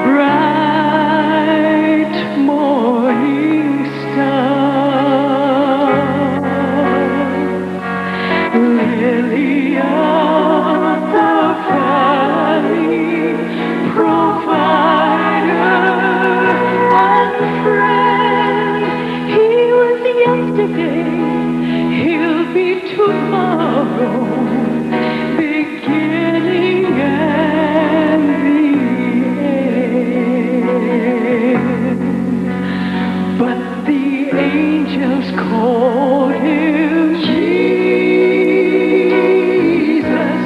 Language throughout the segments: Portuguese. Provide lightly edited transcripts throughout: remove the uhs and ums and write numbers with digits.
bright morning star, lily of the valley, provider and friend. He was yesterday, he'll be tomorrow, beginning and the end. But the angels called him Jesus,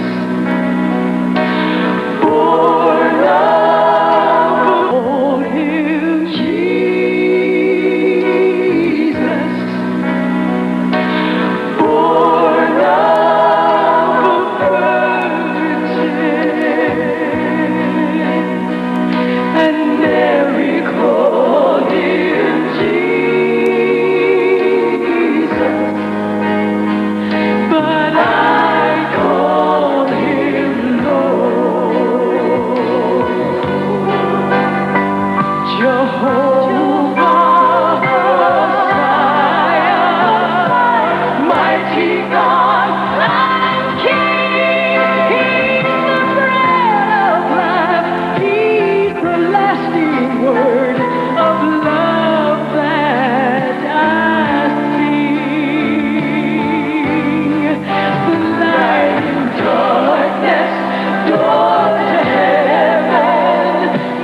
born of called him Jesus, born of a virgin. And Mary called him Jesus, but I call him Lord. Jehovah Messiah, mighty God and King. He's the bread of life. He's the lasting word of love that I sing. The light in darkness, door to heaven,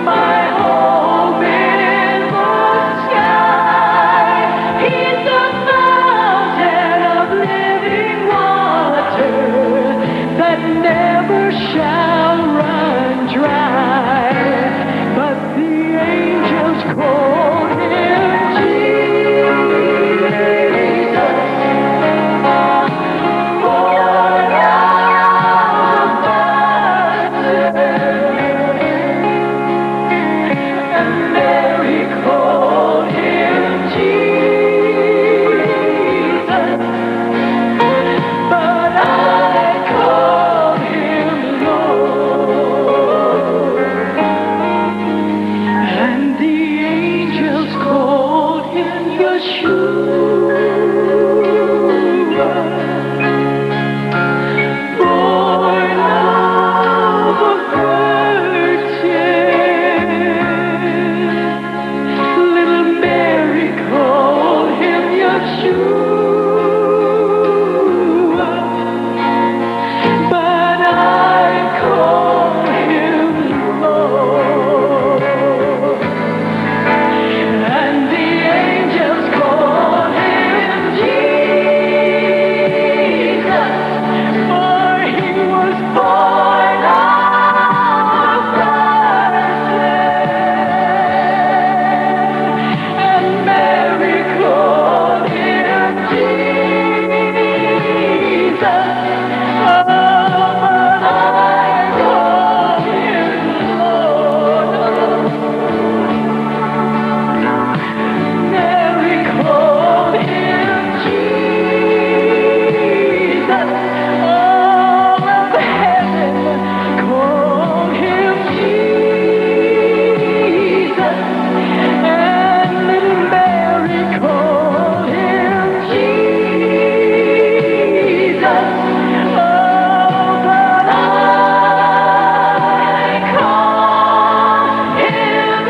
my home in the sky. He's the fountain of living water that never shall run dry. But the angels call him Jesus, born of a virgin. And Mary called him Jesus, but I call him Lord. And the angels called him Yeshua, born of a virgin. Little Mary called him Yeshua, but I call him Lord. And the angels called him Jesus, for he was born of a virgin. And Mary called him Jesus, oh, but I call him Lord. Mary called him Jesus, all of heaven called him Jesus, and little Mary called him Jesus, oh, but I call him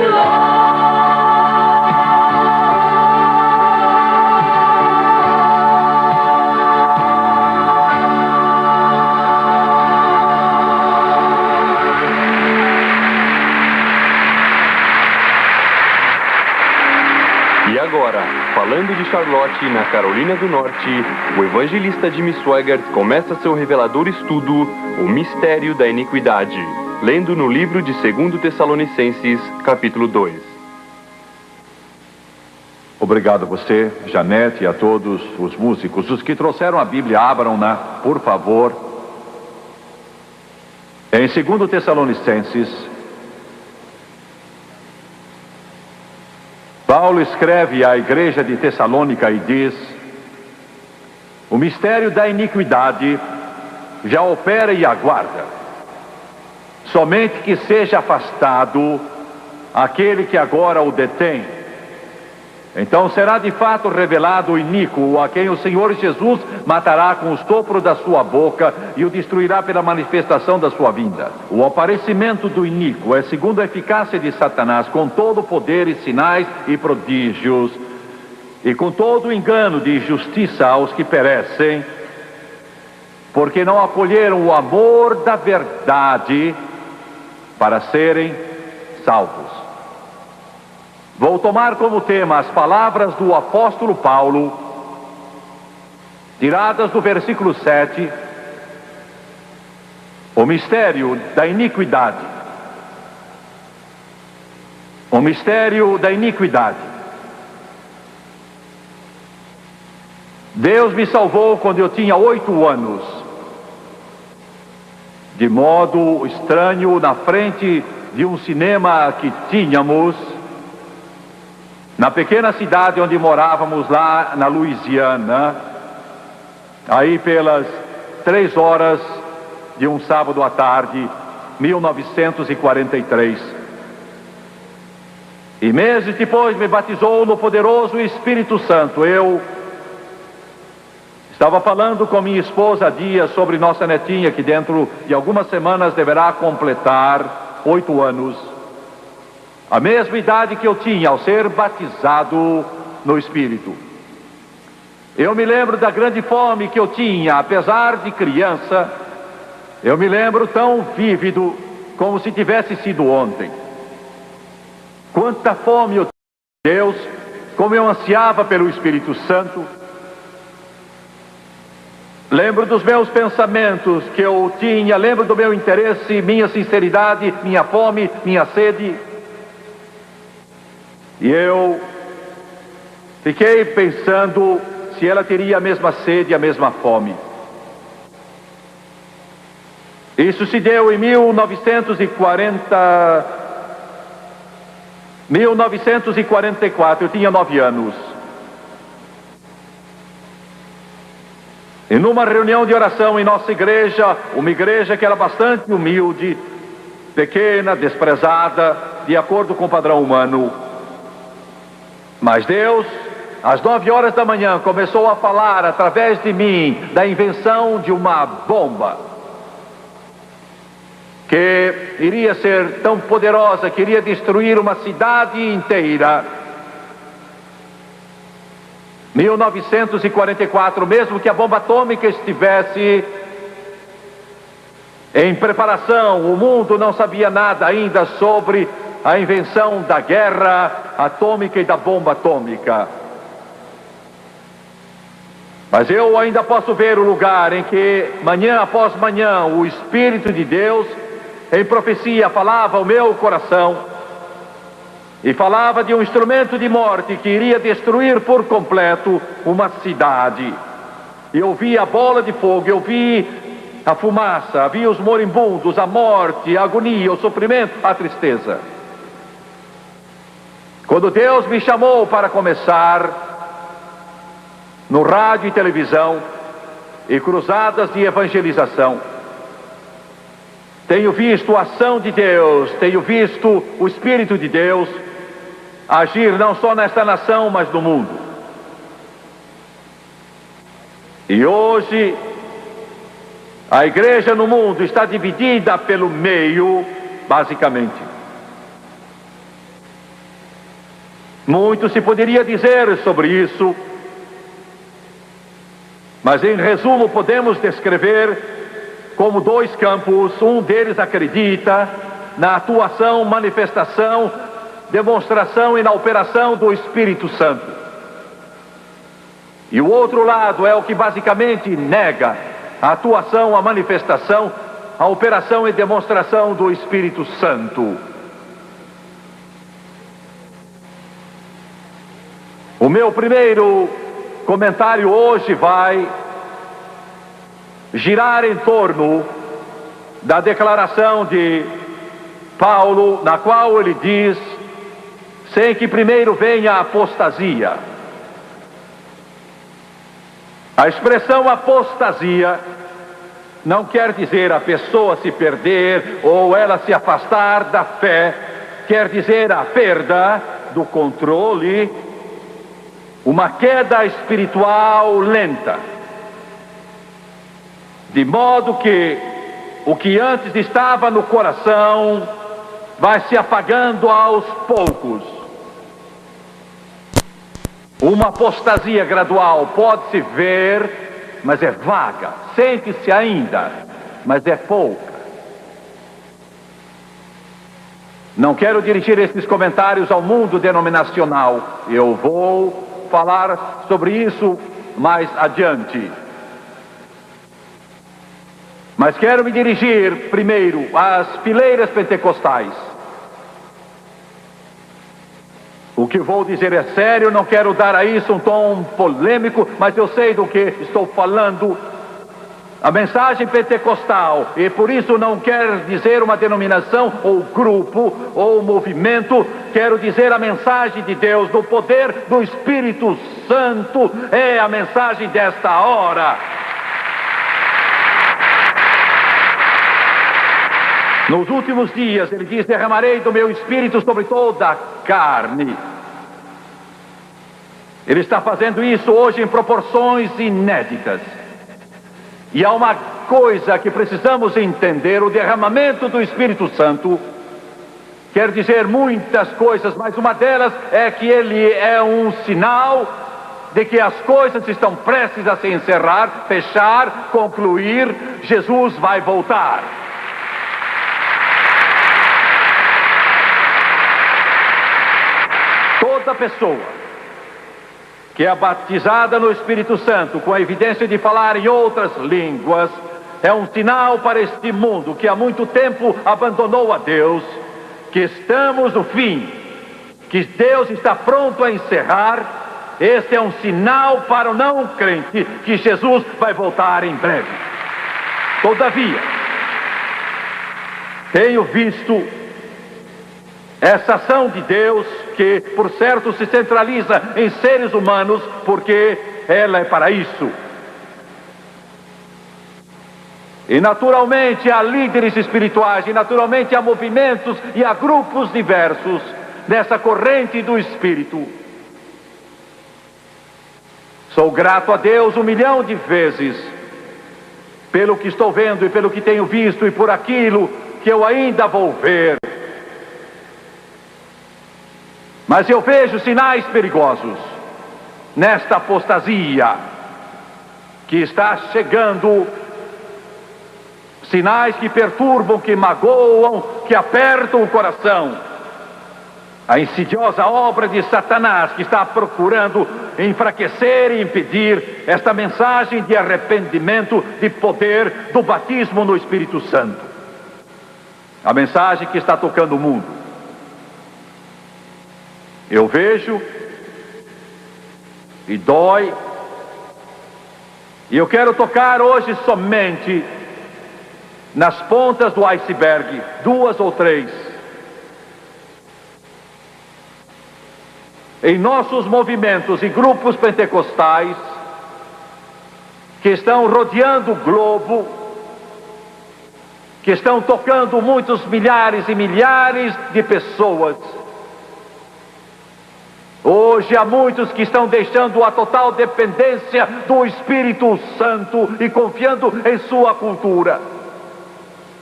E agora, falando de Charlotte, na Carolina do Norte, o evangelista Jimmy Swaggart começa seu revelador estudo, O Mistério da Iniquidade, lendo no livro de 2 Tessalonicenses, capítulo 2. Obrigado a você, Janete, e a todos os músicos. Os que trouxeram a Bíblia, abram-na, por favor. Em 2 Tessalonicenses, Paulo escreve à igreja de Tessalônica e diz: o mistério da iniquidade já opera e aguarda. somente que seja afastado aquele que agora o detém. Então será de fato revelado o iníquo, a quem o Senhor Jesus matará com o sopro da sua boca e o destruirá pela manifestação da sua vinda. O aparecimento do iníquo é segundo a eficácia de Satanás, com todo o poder e sinais e prodígios, e com todo o engano de justiça aos que perecem, porque não acolheram o amor da verdade para serem salvos. Vou tomar como tema as palavras do apóstolo Paulo, tiradas do versículo 7, o mistério da iniquidade. O mistério da iniquidade. Deus me salvou quando eu tinha 8 anos, de modo estranho, na frente de um cinema que tínhamos na pequena cidade onde morávamos, lá na Louisiana, aí pelas 3 horas de um sábado à tarde, 1943. E meses depois me batizou no poderoso Espírito Santo. Eu estava falando com minha esposa há dias sobre nossa netinha, que dentro de algumas semanas deverá completar 8 anos. A mesma idade que eu tinha ao ser batizado no Espírito. Eu me lembro da grande fome que eu tinha, apesar de criança. Eu me lembro tão vívido como se tivesse sido ontem. Quanta fome eu tinha, Deus, como eu ansiava pelo Espírito Santo. Lembro dos meus pensamentos que eu tinha, lembro do meu interesse, minha sinceridade, minha fome, minha sede. E eu fiquei pensando se ela teria a mesma sede, a mesma fome. Isso se deu em 1944, eu tinha 9 anos. E numa reunião de oração em nossa igreja, uma igreja que era bastante humilde, pequena, desprezada, de acordo com o padrão humano. Mas Deus, às 9 horas da manhã, começou a falar através de mim da invenção de uma bomba que iria ser tão poderosa que iria destruir uma cidade inteira. 1944, mesmo que a bomba atômica estivesse em preparação, o mundo não sabia nada ainda sobre a invenção da guerra atômica e da bomba atômica. Mas eu ainda posso ver o lugar em que, manhã após manhã, o Espírito de Deus, em profecia, falava ao meu coração e falava de um instrumento de morte que iria destruir por completo uma cidade. Eu vi a bola de fogo, eu vi a fumaça, vi os moribundos, a morte, a agonia, o sofrimento, a tristeza. Quando Deus me chamou para começar no rádio e televisão e cruzadas de evangelização, tenho visto a ação de Deus, tenho visto o Espírito de Deus agir não só nesta nação, mas no mundo. E hoje a igreja no mundo está dividida pelo meio, basicamente. Muito se poderia dizer sobre isso, mas em resumo podemos descrever como 2 campos. Um deles acredita na atuação, manifestação, demonstração e na operação do Espírito Santo. E o outro lado é o que basicamente nega a atuação, a manifestação, a operação e demonstração do Espírito Santo. O meu primeiro comentário hoje vai girar em torno da declaração de Paulo, na qual ele diz: sem que primeiro venha a apostasia. A expressão apostasia não quer dizer a pessoa se perder ou ela se afastar da fé. Quer dizer a perda do controle, uma queda espiritual lenta. De modo que o que antes estava no coração vai se apagando aos poucos. Uma apostasia gradual pode-se ver, mas é vaga. Sente-se ainda, mas é pouca. Não quero dirigir esses comentários ao mundo denominacional. Eu vou falar sobre isso mais adiante. Mas quero me dirigir primeiro às fileiras pentecostais. O que vou dizer é sério, não quero dar a isso um tom polêmico, mas eu sei do que estou falando. A mensagem pentecostal, e por isso não quer dizer uma denominação, ou grupo, ou movimento, quero dizer a mensagem de Deus, do poder do Espírito Santo, é a mensagem desta hora. Nos últimos dias, ele diz, derramarei do meu Espírito sobre toda a carne. Ele está fazendo isso hoje em proporções inéditas. E há uma coisa que precisamos entender: o derramamento do Espírito Santo quer dizer muitas coisas, mas uma delas é que ele é um sinal de que as coisas estão prestes a se encerrar, fechar, concluir. Jesus vai voltar. Toda pessoa que é batizada no Espírito Santo, com a evidência de falar em outras línguas, é um sinal para este mundo que há muito tempo abandonou a Deus, que estamos no fim, que Deus está pronto a encerrar. Este é um sinal para o não crente que Jesus vai voltar em breve. Todavia, tenho visto essa ação de Deus, que por certo se centraliza em seres humanos, porque ela é para isso. E naturalmente há líderes espirituais, e naturalmente há movimentos e há grupos diversos nessa corrente do Espírito. Sou grato a Deus 1.000.000 de vezes pelo que estou vendo e pelo que tenho visto e por aquilo que eu ainda vou ver. Mas eu vejo sinais perigosos nesta apostasia que está chegando, sinais que perturbam, que magoam, que apertam o coração. A insidiosa obra de Satanás, que está procurando enfraquecer e impedir esta mensagem de arrependimento, de poder, do batismo no Espírito Santo. A mensagem que está tocando o mundo. Eu vejo e dói, e eu quero tocar hoje somente nas pontas do iceberg, 2 ou 3. Em nossos movimentos e grupos pentecostais que estão rodeando o globo, que estão tocando muitos milhares e milhares de pessoas. Hoje há muitos que estão deixando a total dependência do Espírito Santo e confiando em sua cultura.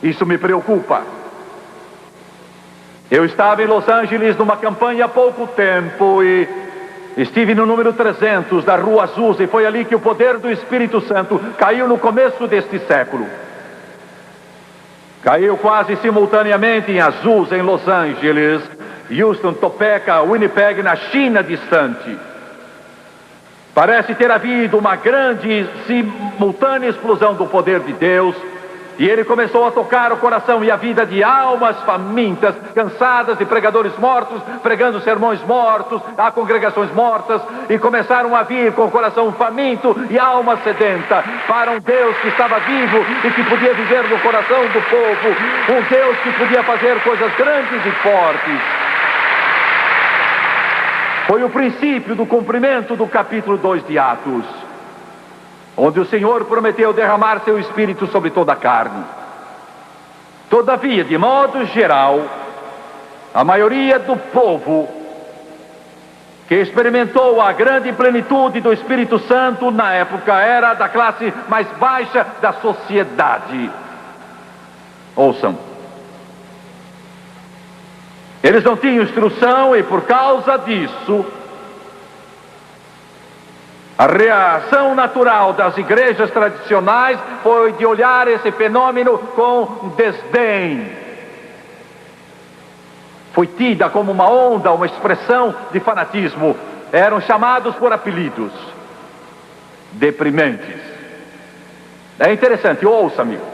Isso me preocupa. Eu estava em Los Angeles numa campanha há pouco tempo e estive no número 300 da Rua Azusa, e foi ali que o poder do Espírito Santo caiu no começo deste século. Caiu quase simultaneamente em Azusa, em Los Angeles, Houston, Topeka, Winnipeg, na China distante. Parece ter havido uma grande simultânea explosão do poder de Deus, e ele começou a tocar o coração e a vida de almas famintas, cansadas de pregadores mortos, pregando sermões mortos, a congregações mortas, e começaram a vir com o coração faminto e alma sedenta para um Deus que estava vivo e que podia viver no coração do povo, um Deus que podia fazer coisas grandes e fortes. Foi o princípio do cumprimento do capítulo 2 de Atos, onde o Senhor prometeu derramar seu Espírito sobre toda a carne. Todavia, de modo geral, a maioria do povo que experimentou a grande plenitude do Espírito Santo na época era da classe mais baixa da sociedade. Ouçam. Eles não tinham instrução e, por causa disso, a reação natural das igrejas tradicionais foi de olhar esse fenômeno com desdém. Foi tida como uma onda, uma expressão de fanatismo. Eram chamados por apelidos deprimentes. É interessante, ouça, amigo.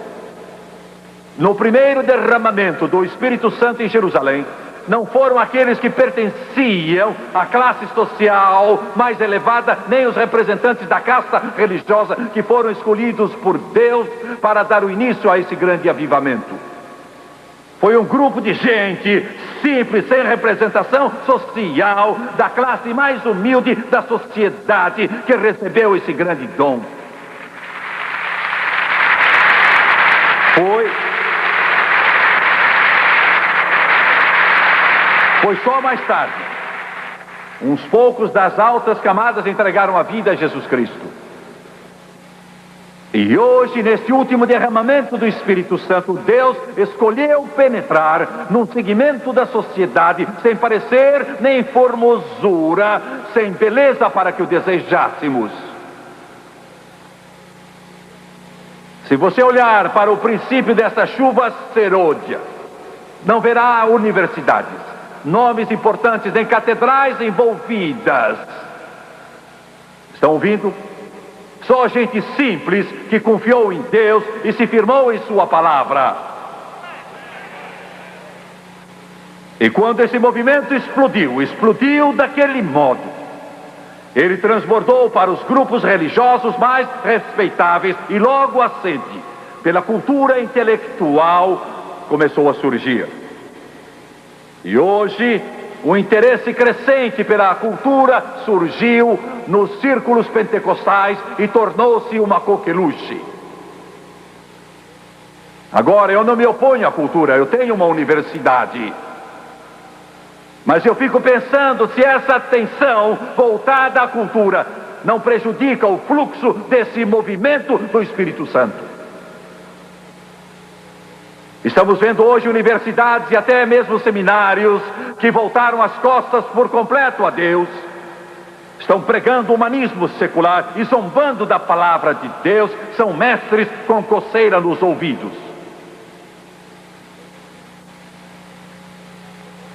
No primeiro derramamento do Espírito Santo em Jerusalém, não foram aqueles que pertenciam à classe social mais elevada, nem os representantes da casta religiosa que foram escolhidos por Deus para dar o início a esse grande avivamento. Foi um grupo de gente simples, sem representação social, da classe mais humilde da sociedade, que recebeu esse grande dom. Foi só mais tarde. Uns poucos das altas camadas entregaram a vida a Jesus Cristo. E hoje, neste último derramamento do Espírito Santo, Deus escolheu penetrar num segmento da sociedade sem parecer nem formosura, sem beleza para que o desejássemos. Se você olhar para o princípio dessa chuva serôdia, não verá universidades, nomes importantes, nem catedrais envolvidas. Estão ouvindo? Só gente simples que confiou em Deus e se firmou em sua palavra. E quando esse movimento explodiu daquele modo, ele transbordou para os grupos religiosos mais respeitáveis e logo a sede pela cultura intelectual começou a surgir. E hoje, o interesse crescente pela cultura surgiu nos círculos pentecostais e tornou-se uma coqueluche. Agora, eu não me oponho à cultura, eu tenho uma universidade. Mas eu fico pensando se essa atenção voltada à cultura não prejudica o fluxo desse movimento do Espírito Santo. Estamos vendo hoje universidades e até mesmo seminários que voltaram as costas por completo a Deus. Estão pregando o humanismo secular e zombando da palavra de Deus. São mestres com coceira nos ouvidos.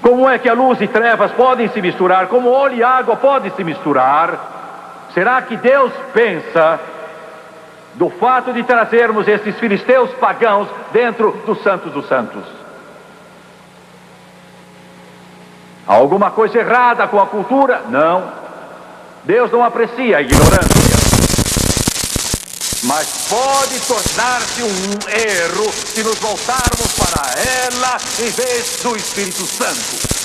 Como é que a luz e trevas podem se misturar? Como óleo e água podem se misturar? Será que Deus pensa do fato de trazermos esses filisteus pagãos dentro do Santo dos Santos? Há alguma coisa errada com a cultura? Não. Deus não aprecia a ignorância. Mas pode tornar-se um erro se nos voltarmos para ela em vez do Espírito Santo.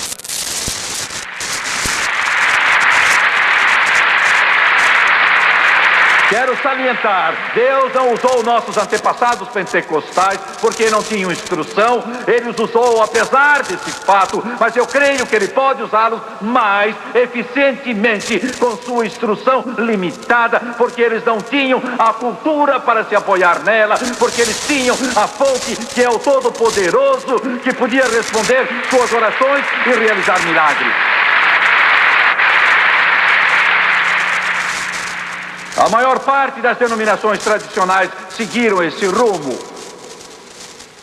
Quero salientar, Deus não usou nossos antepassados pentecostais porque não tinham instrução. Ele os usou apesar desse fato, mas eu creio que Ele pode usá-los mais eficientemente com sua instrução limitada, porque eles não tinham a cultura para se apoiar nela, porque eles tinham a fonte que é o Todo-Poderoso, que podia responder suas orações e realizar milagres. A maior parte das denominações tradicionais seguiram esse rumo.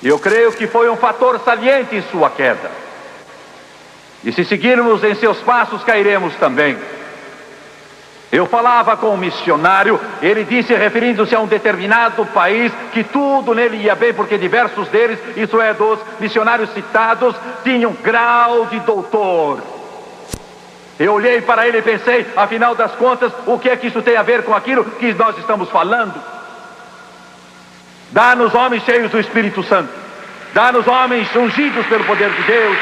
E eu creio que foi um fator saliente em sua queda. E se seguirmos em seus passos, cairemos também. Eu falava com um missionário, ele disse, referindo-se a um determinado país, que tudo nele ia bem, porque diversos deles, isso é, dos missionários citados, tinham grau de doutor. Eu olhei para ele e pensei, afinal das contas, o que é que isso tem a ver com aquilo que nós estamos falando? Dá-nos homens cheios do Espírito Santo. Dá-nos homens ungidos pelo poder de Deus.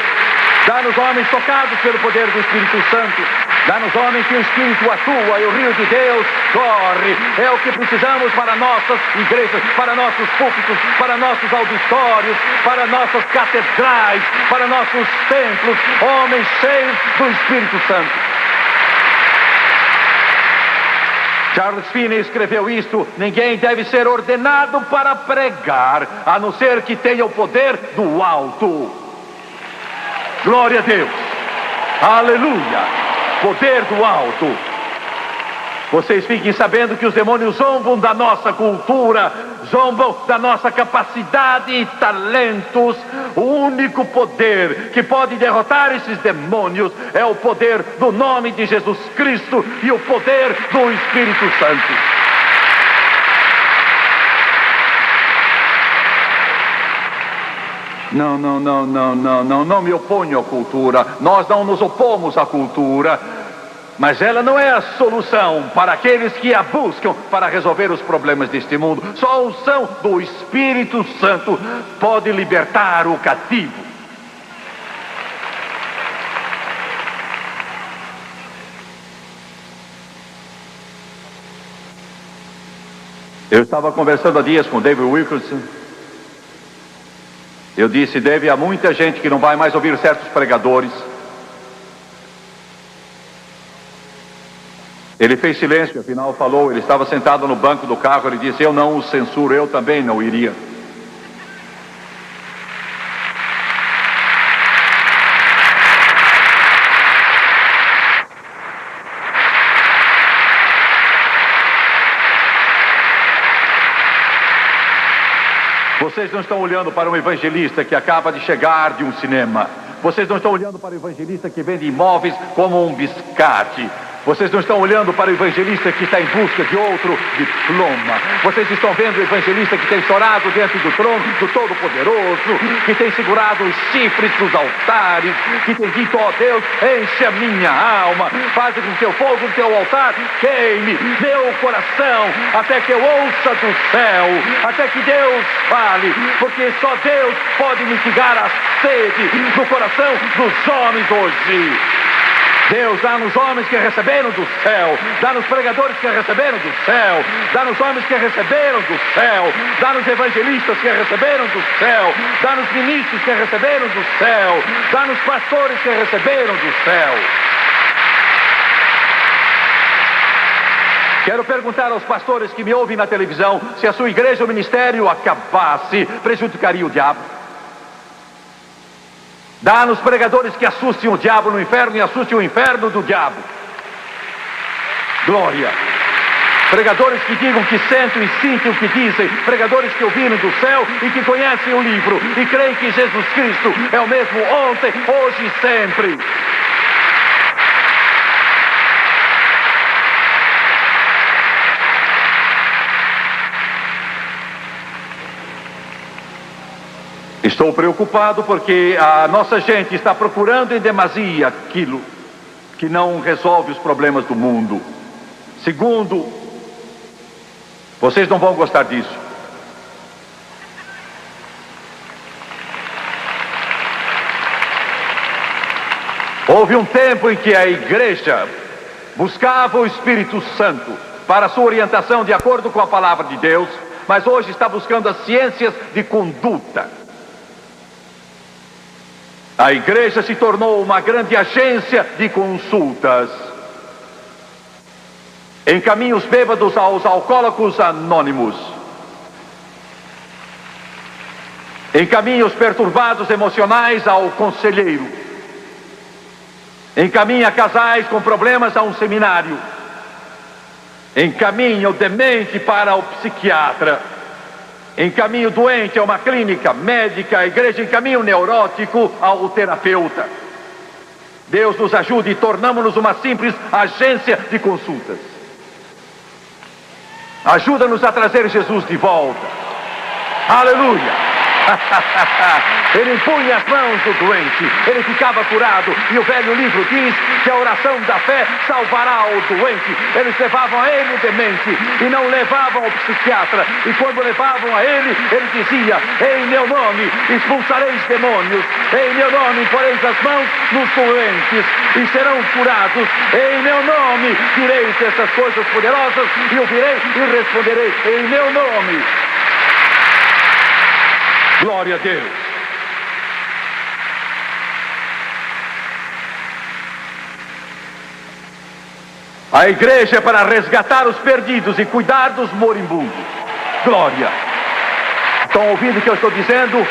Dá-nos homens tocados pelo poder do Espírito Santo. Dá-nos, homem, que o Espírito atua e o rio de Deus corre. É o que precisamos para nossas igrejas, para nossos púlpitos, para nossos auditórios, para nossas catedrais, para nossos templos. Homens cheios do Espírito Santo. Charles Finney escreveu isto: ninguém deve ser ordenado para pregar, a não ser que tenha o poder do alto. Glória a Deus. Aleluia. Poder do alto. Vocês fiquem sabendo que os demônios zombam da nossa cultura, zombam da nossa capacidade e talentos. O único poder que pode derrotar esses demônios é o poder do nome de Jesus Cristo e o poder do Espírito Santo. Não me oponho à cultura. Nós não nos opomos à cultura. Mas ela não é a solução para aqueles que a buscam para resolver os problemas deste mundo. Só a unção do Espírito Santo pode libertar o cativo. Eu estava conversando há dias com David Wilkerson. Eu disse: David, há muita gente que não vai mais ouvir certos pregadores. Ele fez silêncio, afinal falou. Ele estava sentado no banco do carro. Ele disse: eu não o censuro, eu também não iria. Vocês não estão olhando para um evangelista que acaba de chegar de um cinema. Vocês não estão olhando para o evangelista que vende imóveis como um biscate. Vocês não estão olhando para o evangelista que está em busca de outro diploma. Vocês estão vendo o evangelista que tem chorado diante do trono do Todo-Poderoso, que tem segurado os chifres dos altares, que tem dito: ó Deus, enche a minha alma, faz com que o fogo do teu altar queime meu coração, até que eu ouça do céu, até que Deus fale, porque só Deus pode mitigar a sede no coração dos homens hoje. Deus, dá nos homens que receberam do céu, dá nos pregadores que receberam do céu, dá nos homens que receberam do céu, dá nos evangelistas que receberam do céu, dá nos ministros que receberam do céu, dá nos pastores que receberam do céu. Quero perguntar aos pastores que me ouvem na televisão: se a sua igreja ou ministério acabasse, prejudicaria o diabo? Dá nos pregadores que assustem o diabo no inferno e assustem o inferno do diabo. Glória. Pregadores que digam que sentem e sentem o que dizem. Pregadores que ouviram do céu e que conhecem o livro e creem que Jesus Cristo é o mesmo ontem, hoje e sempre. Estou preocupado porque a nossa gente está procurando em demasia aquilo que não resolve os problemas do mundo. Segundo, vocês não vão gostar disso. Houve um tempo em que a igreja buscava o Espírito Santo para sua orientação de acordo com a palavra de Deus, mas hoje está buscando as ciências de conduta. A igreja se tornou uma grande agência de consultas. Encaminha os bêbados aos alcoólicos anônimos. Encaminha os perturbados emocionais ao conselheiro. Encaminha casais com problemas a um seminário. Encaminha o demente para o psiquiatra. Encaminha o doente a uma clínica médica. A igreja encaminha o neurótico ao terapeuta. Deus nos ajude e tornamos-nos uma simples agência de consultas. Ajuda-nos a trazer Jesus de volta. Aleluia! Ele impunha as mãos do doente, ele ficava curado. E o velho livro diz que a oração da fé salvará o doente. Eles levavam a ele o demente e não levavam ao psiquiatra. E quando levavam a ele, ele dizia: em meu nome expulsareis demônios, em meu nome poreis as mãos nos doentes e serão curados. Em meu nome direis essas coisas poderosas e ouvirei e responderei em meu nome. Glória a Deus. A igreja é para resgatar os perdidos e cuidar dos moribundos. Glória. Estão ouvindo o que eu estou dizendo?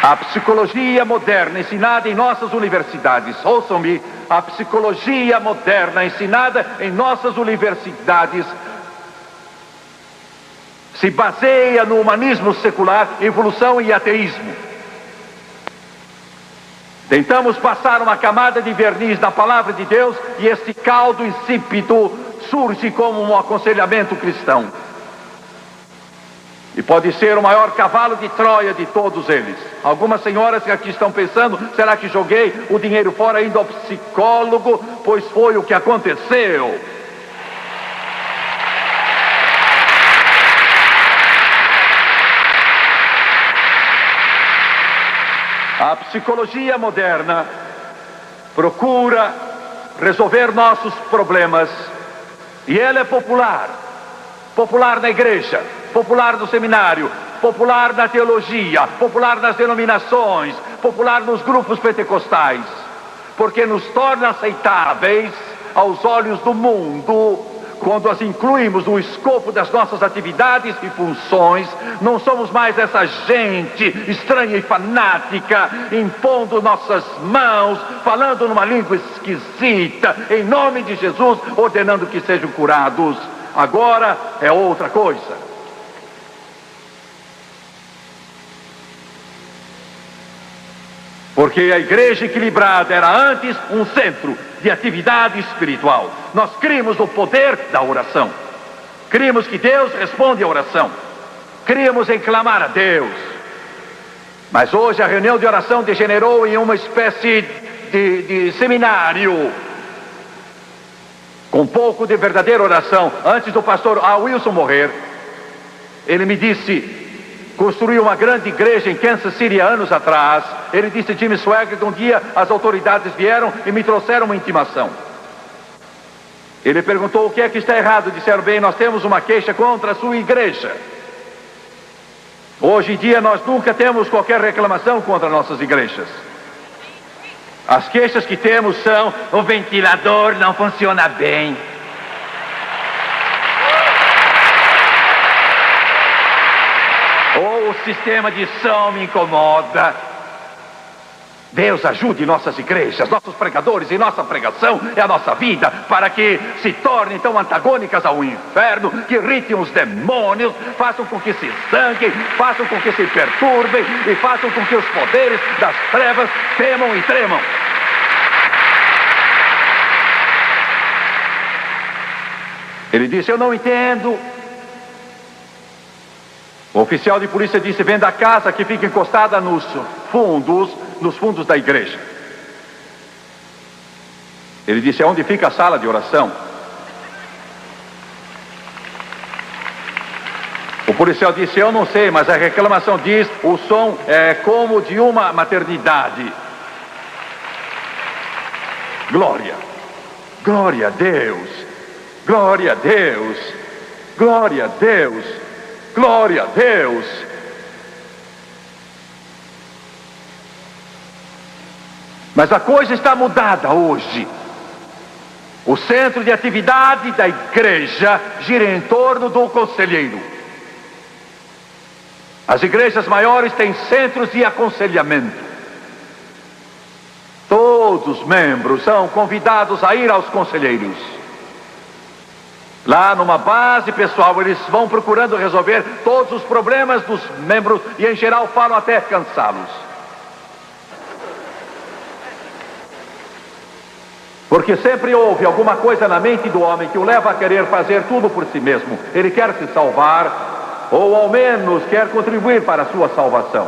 A psicologia moderna ensinada em nossas universidades, ouçam-me, a psicologia moderna ensinada em nossas universidades se baseia no humanismo secular, evolução e ateísmo. Tentamos passar uma camada de verniz na palavra de Deus e este caldo insípido surge como um aconselhamento cristão. E pode ser o maior cavalo de Troia de todos eles. Algumas senhoras que aqui estão pensando: será que joguei o dinheiro fora indo ao psicólogo? Pois foi o que aconteceu. A psicologia moderna procura resolver nossos problemas e ela é popular. Popular na igreja, popular no seminário, popular na teologia, popular nas denominações, popular nos grupos pentecostais, porque nos torna aceitáveis aos olhos do mundo. Quando as incluímos no escopo das nossas atividades e funções, não somos mais essa gente estranha e fanática, impondo nossas mãos, falando numa língua esquisita, em nome de Jesus, ordenando que sejam curados. Agora é outra coisa. Porque a igreja equilibrada era antes um centro de atividade espiritual. Nós críamos no poder da oração. Críamos que Deus responde à oração. Críamos em clamar a Deus. Mas hoje a reunião de oração degenerou em uma espécie de seminário, com pouco de verdadeira oração. Antes do pastor Wilson morrer, ele me disse: construiu uma grande igreja em Kansas City anos atrás. Ele disse: Jimmy Swaggart, um dia as autoridades vieram e me trouxeram uma intimação. Ele perguntou: o que é que está errado? Disseram: bem, nós temos uma queixa contra a sua igreja. Hoje em dia nós nunca temos qualquer reclamação contra nossas igrejas. As queixas que temos são: o ventilador não funciona bem, ou o sistema de som me incomoda. Deus ajude nossas igrejas, nossos pregadores, e nossa pregação é a nossa vida, para que se tornem tão antagônicas ao inferno, que irritem os demônios, façam com que se zanguem, façam com que se perturbem e façam com que os poderes das trevas temam e tremam. Ele disse: eu não entendo. O oficial de polícia disse: venda a casa que fica encostada nos fundos da igreja. Ele disse: é onde fica a sala de oração. O policial disse: eu não sei, mas a reclamação diz: o som é como de uma maternidade. Glória, glória a Deus, glória a Deus, glória a Deus, glória a Deus. Mas a coisa está mudada hoje. O centro de atividade da igreja gira em torno do conselheiro. As igrejas maiores têm centros de aconselhamento. Todos os membros são convidados a ir aos conselheiros. Lá numa base pessoal, eles vão procurando resolver todos os problemas dos membros e em geral falam até cansá-los. Porque sempre houve alguma coisa na mente do homem que o leva a querer fazer tudo por si mesmo. Ele quer se salvar, ou ao menos quer contribuir para a sua salvação.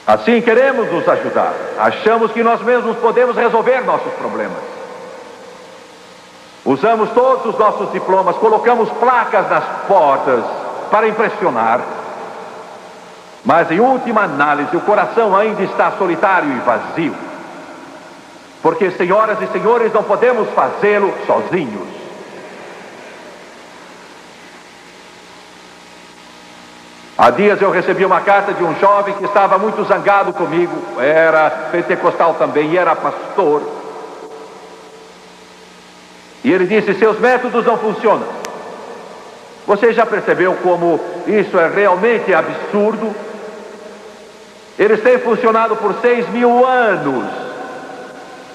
Assim queremos nos ajudar. Achamos que nós mesmos podemos resolver nossos problemas. Usamos todos os nossos diplomas, colocamos placas nas portas para impressionar. Mas em última análise, o coração ainda está solitário e vazio. Porque, senhoras e senhores, não podemos fazê-lo sozinhos. Há dias eu recebi uma carta de um jovem que estava muito zangado comigo. Era pentecostal também e era pastor. E ele disse: seus métodos não funcionam. Você já percebeu como isso é realmente absurdo? Eles têm funcionado por 6.000 anos.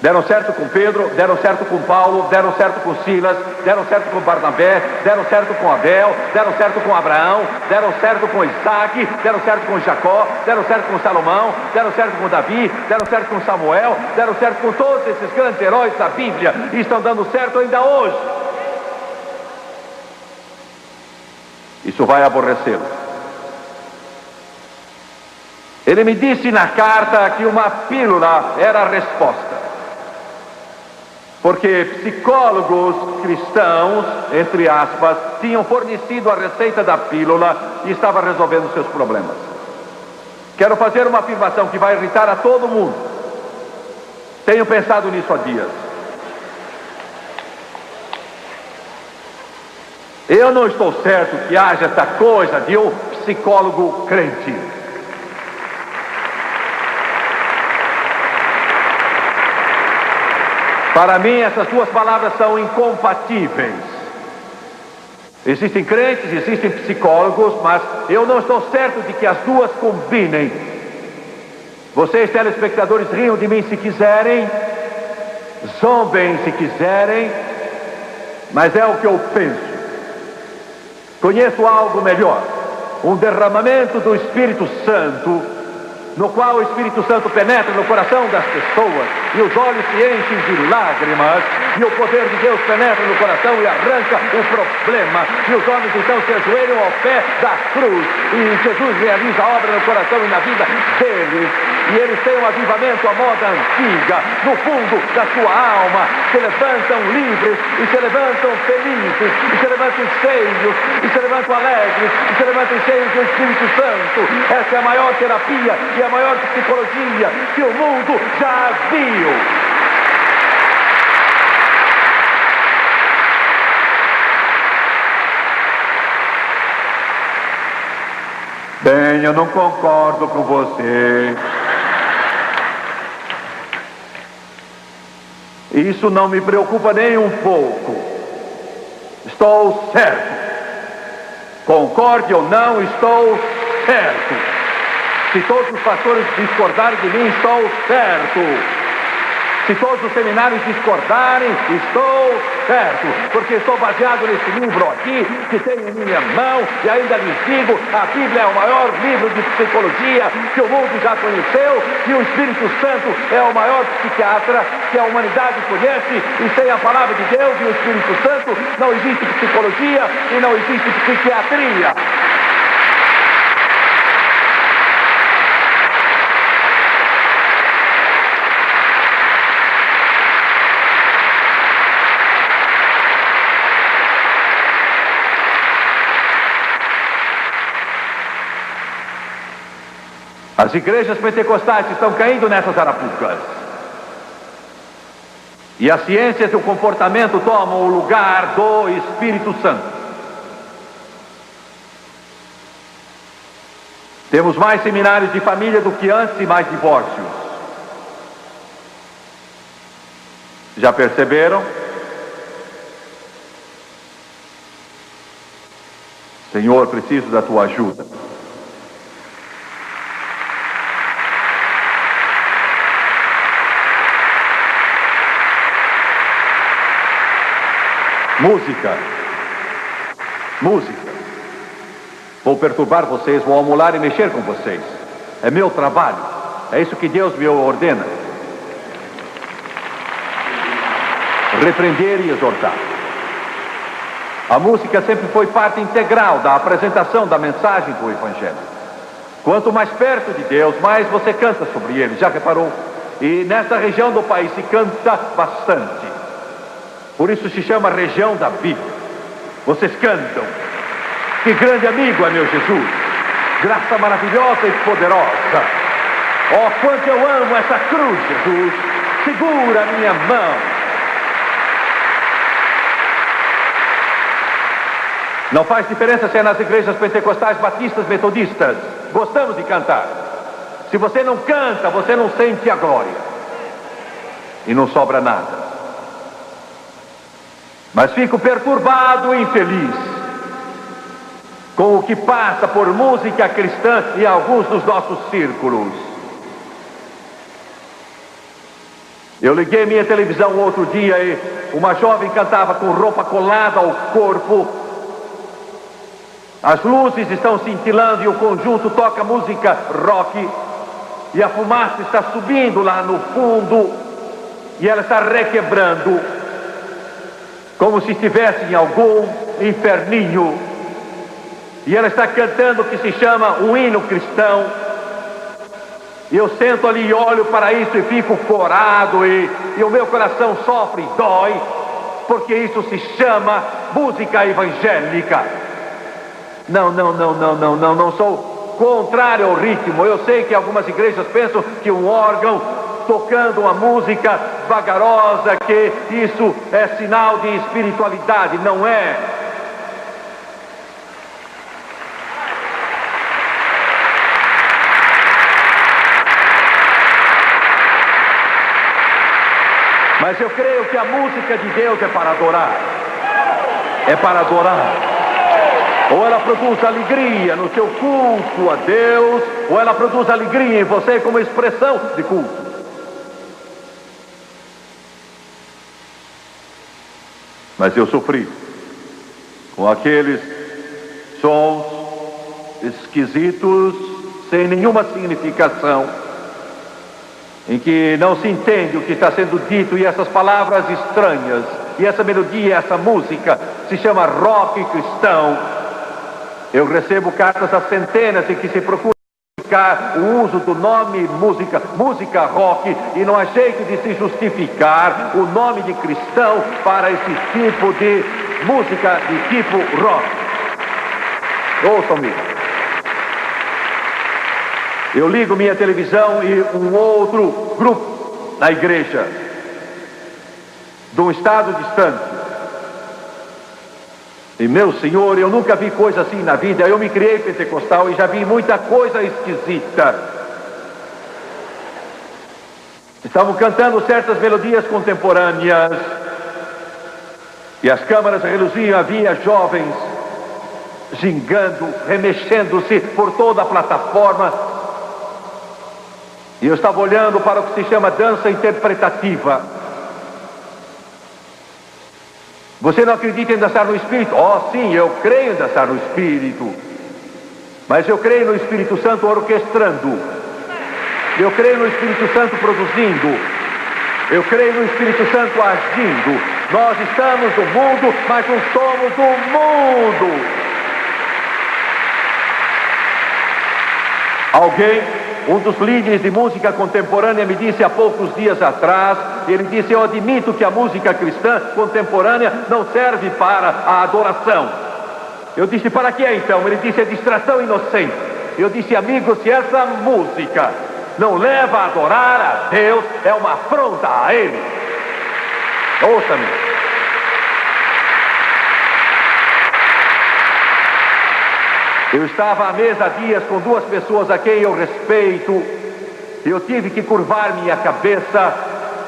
Deram certo com Pedro, deram certo com Paulo, deram certo com Silas, deram certo com Barnabé, deram certo com Abel, deram certo com Abraão, deram certo com Isaac, deram certo com Jacó, deram certo com Salomão, deram certo com Davi, deram certo com Samuel, deram certo com todos esses grandes heróis da Bíblia e estão dando certo ainda hoje. Isso vai aborrecê-lo. Ele me disse na carta que uma pílula era a resposta. Porque psicólogos cristãos, entre aspas, tinham fornecido a receita da pílula e estava resolvendo seus problemas. Quero fazer uma afirmação que vai irritar a todo mundo. Tenho pensado nisso há dias. Eu não estou certo que haja essa coisa de um psicólogo crente. Para mim, essas duas palavras são incompatíveis. Existem crentes, existem psicólogos, mas eu não estou certo de que as duas combinem. Vocês, telespectadores, riam de mim se quiserem, zombem se quiserem, mas é o que eu penso. Conheço algo melhor, um derramamento do Espírito Santo, no qual o Espírito Santo penetra no coração das pessoas e os olhos se enchem de lágrimas e o poder de Deus penetra no coração e arranca o problema e os homens então se ajoelham ao pé da cruz e Jesus realiza a obra no coração e na vida deles e eles têm um avivamento à moda antiga no fundo da sua alma, se levantam livres e se levantam felizes e se levantam cheios e se levantam alegres e se levantam cheios do Espírito Santo. Essa é a maior terapia e a maior psicologia que o mundo já viu. Bem, eu não concordo com você. Isso não me preocupa nem um pouco. Estou certo. Concorde ou não, estou certo. Se todos os pastores discordarem de mim, estou certo. Se todos os seminários discordarem, estou certo. Porque estou baseado nesse livro aqui, que tenho em minha mão, e ainda lhes digo, a Bíblia é o maior livro de psicologia que o mundo já conheceu, e o Espírito Santo é o maior psiquiatra que a humanidade conhece, e sem a palavra de Deus e o Espírito Santo, não existe psicologia e não existe psiquiatria. As igrejas pentecostais estão caindo nessas arapucas. E as ciências do comportamento tomam o lugar do Espírito Santo. Temos mais seminários de família do que antes e mais divórcios. Já perceberam? Senhor, preciso da tua ajuda. Música. Vou perturbar vocês, vou amular e mexer com vocês. É meu trabalho. É isso que Deus me ordena. repreender e exortar. A música sempre foi parte integral da apresentação da mensagem do Evangelho. Quanto mais perto de Deus, mais você canta sobre Ele, já reparou? E nessa região do país se canta bastante. Por isso se chama região da Bíblia. Vocês cantam. Que grande amigo é meu Jesus. Graça maravilhosa e poderosa. Oh, quanto eu amo essa cruz, Jesus. Segura a minha mão. Não faz diferença se é nas igrejas pentecostais, batistas, metodistas. Gostamos de cantar. Se você não canta, você não sente a glória. E não sobra nada. Mas fico perturbado e infeliz com o que passa por música cristã em alguns dos nossos círculos. Eu liguei minha televisão outro dia e uma jovem cantava com roupa colada ao corpo. As luzes estão cintilando e o conjunto toca música rock. E a fumaça está subindo lá no fundo. E ela está requebrando. Como se estivesse em algum inferninho. E ela está cantando o que se chama um hino cristão. E eu sento ali e olho para isso e fico corado. E o meu coração sofre e dói. Porque isso se chama música evangélica. Não sou contrário ao ritmo. Eu sei que algumas igrejas pensam que um órgão tocando uma música vagarosa, que isso é sinal de espiritualidade. Não é. Mas eu creio que a música de Deus é para adorar. É para adorar. Ou ela produz alegria no seu culto a Deus, ou ela produz alegria em você como expressão de culto. Mas eu sofri com aqueles sons esquisitos, sem nenhuma significação, em que não se entende o que está sendo dito, e essas palavras estranhas, e essa melodia, essa música, se chama rock cristão. Eu recebo cartas a centenas em que se procura justificar o uso do nome música rock, e não há jeito de se justificar o nome de cristão para esse tipo de música de tipo rock. Ouçam-me. Eu ligo minha televisão e um outro grupo na igreja, de um estado distante. E meu Senhor, eu nunca vi coisa assim na vida. Eu me criei pentecostal e já vi muita coisa esquisita. Estavam cantando certas melodias contemporâneas e as câmaras reluziam. Havia jovens gingando, remexendo-se por toda a plataforma. E eu estava olhando para o que se chama dança interpretativa. Você não acredita em dançar no Espírito? Oh, sim, eu creio em dançar no Espírito. Mas eu creio no Espírito Santo orquestrando. Eu creio no Espírito Santo produzindo. Eu creio no Espírito Santo agindo. Nós estamos no mundo, mas não somos do mundo. Alguém, um dos líderes de música contemporânea, me disse há poucos dias atrás, ele disse: eu admito que a música cristã contemporânea não serve para a adoração. Eu disse: para que então? Ele disse: é distração inocente. Eu disse: amigo, se essa música não leva a adorar a Deus, é uma afronta a Ele. Ouça-me. Eu estava à mesa há dias com duas pessoas a quem eu respeito. Eu tive que curvar minha cabeça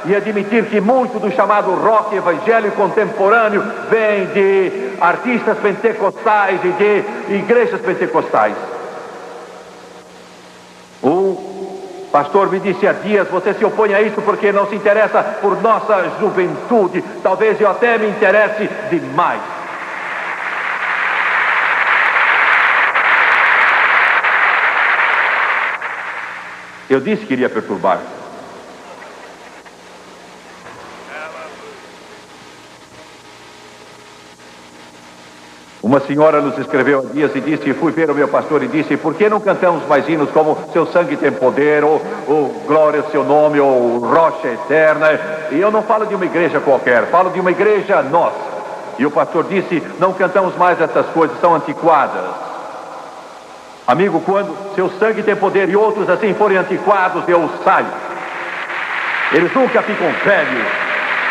e admitir que muito do chamado rock evangélico contemporâneo vem de artistas pentecostais e de igrejas pentecostais. Um pastor me disse há dias: você se opõe a isso porque não se interessa por nossa juventude. Talvez eu até me interesse demais. Eu disse que iria perturbar. Uma senhora nos escreveu há dias e disse, fui ver o meu pastor e disse, por que não cantamos mais hinos como Seu Sangue Tem Poder, ou Glória ao Seu Nome, ou Rocha Eterna? E eu não falo de uma igreja qualquer, falo de uma igreja nossa. E o pastor disse, não cantamos mais essas coisas, são antiquadas. Amigo, quando Seu Sangue Tem Poder e outros assim forem antiquados, eu saio. Eles nunca ficam velhos.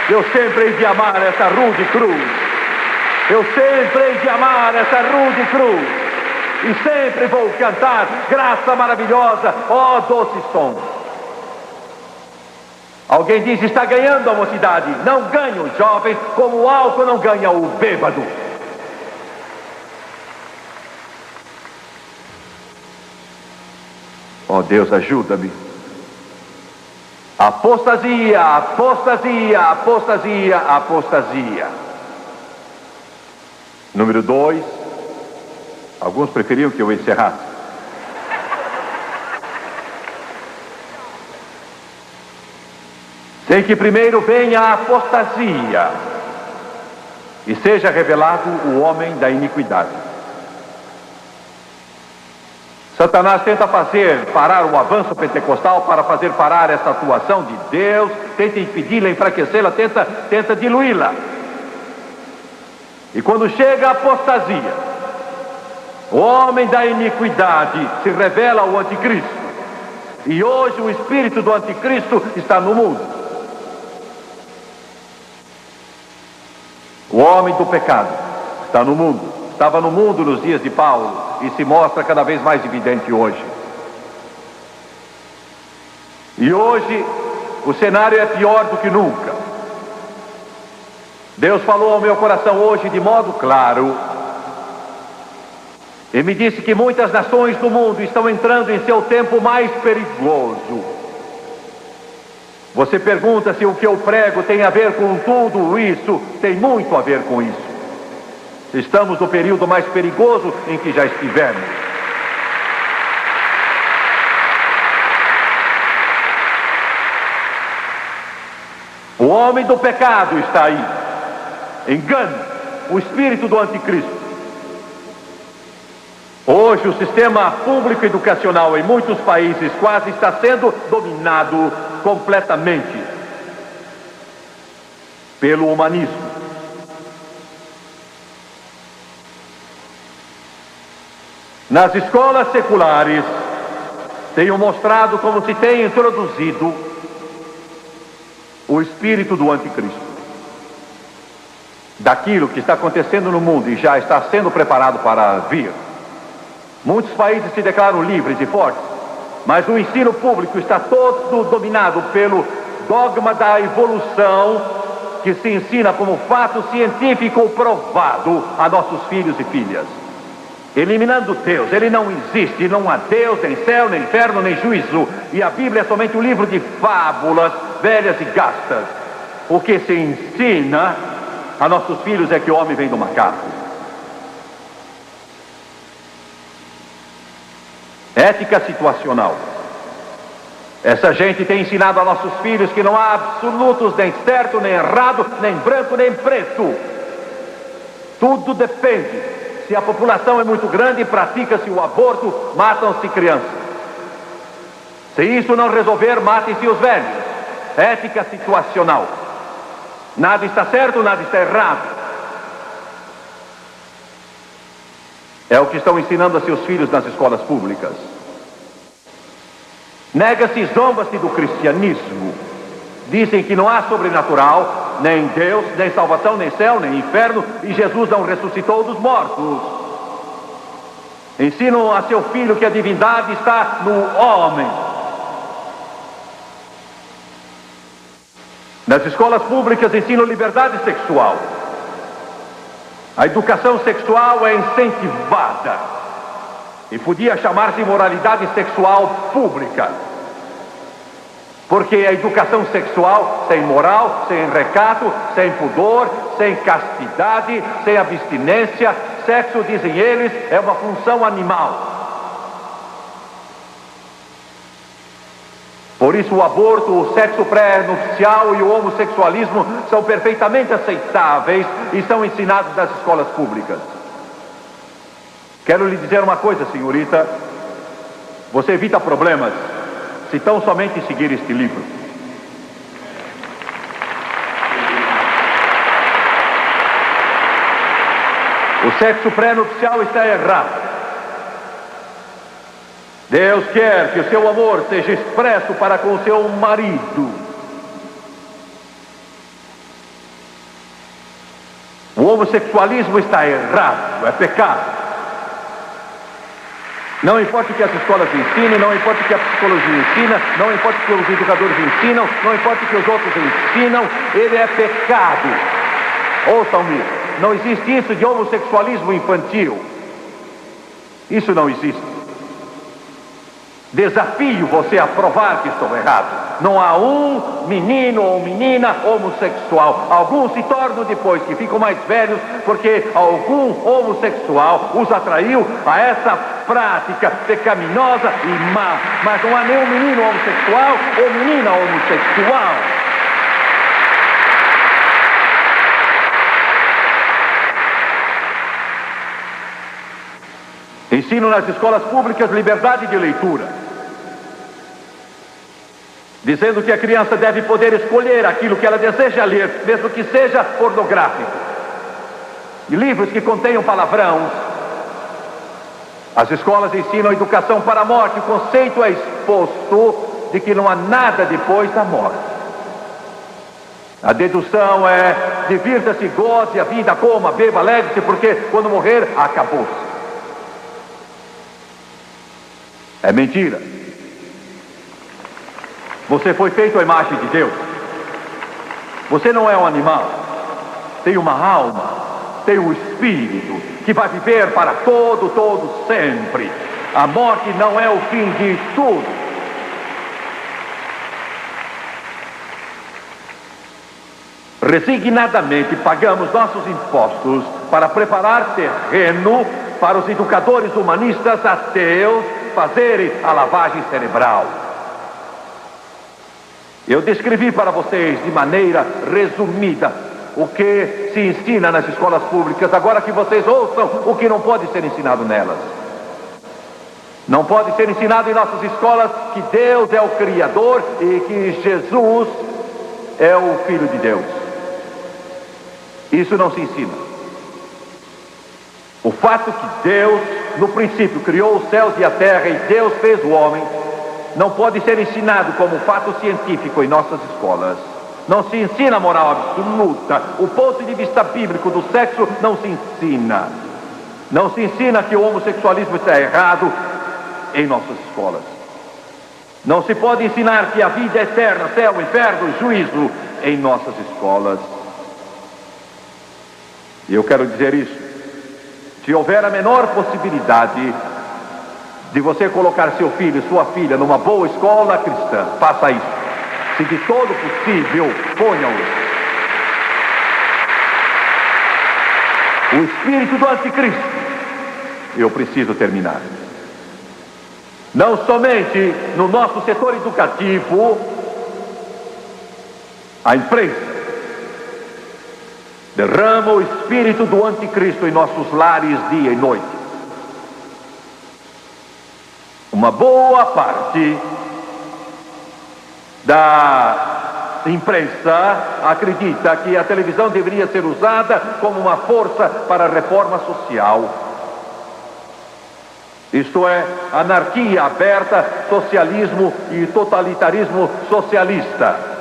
Eu sempre hei de amar essa rude cruz. Eu sempre hei de amar essa rude cruz. E sempre vou cantar graça maravilhosa, ó doce som. Alguém diz, está ganhando a mocidade. Não ganha os jovens, como o álcool não ganha o bêbado. Ó Deus, ajuda-me. Apostasia, apostasia, apostasia, apostasia. Número 2, alguns preferiam que eu encerrasse. Sem que primeiro venha a apostasia e seja revelado o homem da iniquidade. Satanás tenta fazer parar o avanço pentecostal para fazer parar essa atuação de Deus, tenta impedi-la, enfraquecê-la, tenta diluí-la. E quando chega a apostasia, o homem da iniquidade se revela ao anticristo. E hoje o espírito do anticristo está no mundo. O homem do pecado está no mundo. Estava no mundo nos dias de Paulo e se mostra cada vez mais evidente hoje. E hoje o cenário é pior do que nunca. Deus falou ao meu coração hoje de modo claro e me disse que muitas nações do mundo estão entrando em seu tempo mais perigoso. Você pergunta se o que eu prego tem a ver com tudo isso? Tem muito a ver com isso. Estamos no período mais perigoso em que já estivemos. O homem do pecado está aí. Engano, o espírito do anticristo. Hoje o sistema público educacional em muitos países quase está sendo dominado completamente pelo humanismo. Nas escolas seculares tenho mostrado como se tem introduzido o espírito do anticristo. Daquilo que está acontecendo no mundo e já está sendo preparado para vir. Muitos países se declaram livres e fortes, mas o ensino público está todo dominado pelo dogma da evolução, que se ensina como fato científico provado a nossos filhos e filhas. Eliminando Deus. Ele não existe, não há Deus, nem céu, nem inferno, nem juízo. E a Bíblia é somente um livro de fábulas velhas e gastas. O que se ensina a nossos filhos é que o homem vem do macaco. Ética situacional. Essa gente tem ensinado a nossos filhos que não há absolutos, nem certo, nem errado, nem branco, nem preto. Tudo depende. Se a população é muito grande, pratica-se o aborto, matam-se crianças. Se isso não resolver, matem-se os velhos. Ética situacional. Nada está certo, nada está errado. É o que estão ensinando a seus filhos nas escolas públicas. Nega-se e zomba-se do cristianismo. Dizem que não há sobrenatural, nem Deus, nem salvação, nem céu, nem inferno, e Jesus não ressuscitou dos mortos. Ensinam a seu filho que a divindade está no homem. Nas escolas públicas ensinam liberdade sexual. A educação sexual é incentivada e podia chamar-se moralidade sexual pública. Porque a educação sexual sem moral, sem recato, sem pudor, sem castidade, sem abstinência, sexo, dizem eles, é uma função animal. Por isso o aborto, o sexo pré-nupcial e o homossexualismo são perfeitamente aceitáveis e são ensinados nas escolas públicas. Quero lhe dizer uma coisa, senhorita. Você evita problemas se tão somente seguir este livro. O sexo pré-nupcial está errado. Deus quer que o seu amor seja expresso para com o seu marido. O homossexualismo está errado, é pecado. Não importa o que as escolas ensinem, não importa o que a psicologia ensina, não importa o que os educadores ensinam, não importa o que os outros ensinam, ele é pecado. Ouçam-me, não existe isso de homossexualismo infantil. Isso não existe. Desafio você a provar que estou errado. Não há um menino ou menina homossexual. Alguns se tornam depois que ficam mais velhos porque algum homossexual os atraiu a essa prática pecaminosa e má. Mas não há nenhum menino homossexual ou menina homossexual. Ensino nas escolas públicas liberdade de leitura, dizendo que a criança deve poder escolher aquilo que ela deseja ler, mesmo que seja pornográfico. E livros que contenham palavrão. As escolas ensinam a educação para a morte. O conceito é exposto de que não há nada depois da morte. A dedução é: divirta-se, goze a vida, coma, beba, alegre-se, porque quando morrer, acabou-se. É mentira. Você foi feito à imagem de Deus. Você não é um animal. Tem uma alma, tem um espírito que vai viver para todo sempre. A morte não é o fim de tudo. Resignadamente pagamos nossos impostos para preparar terreno para os educadores humanistas ateus fazerem a lavagem cerebral. Eu descrevi para vocês de maneira resumida o que se ensina nas escolas públicas. Agora que vocês ouçam o que não pode ser ensinado nelas. Não pode ser ensinado em nossas escolas que Deus é o Criador e que Jesus é o Filho de Deus. Isso não se ensina. O fato que Deus, no princípio, criou os céus e a terra e Deus fez o homem, não pode ser ensinado como fato científico em nossas escolas. Não se ensina a moral absoluta. O ponto de vista bíblico do sexo não se ensina. Não se ensina que o homossexualismo está errado em nossas escolas. Não se pode ensinar que a vida é eterna, céu, inferno e juízo em nossas escolas. E eu quero dizer isso. Se houver a menor possibilidade de você colocar seu filho e sua filha numa boa escola cristã, faça isso. Se de todo possível, ponham-os. O espírito do anticristo. Eu preciso terminar. Não somente no nosso setor educativo, a imprensa derrama o espírito do anticristo em nossos lares dia e noite. Uma boa parte da imprensa acredita que a televisão deveria ser usada como uma força para a reforma social. Isto é, anarquia aberta, socialismo e totalitarismo socialista.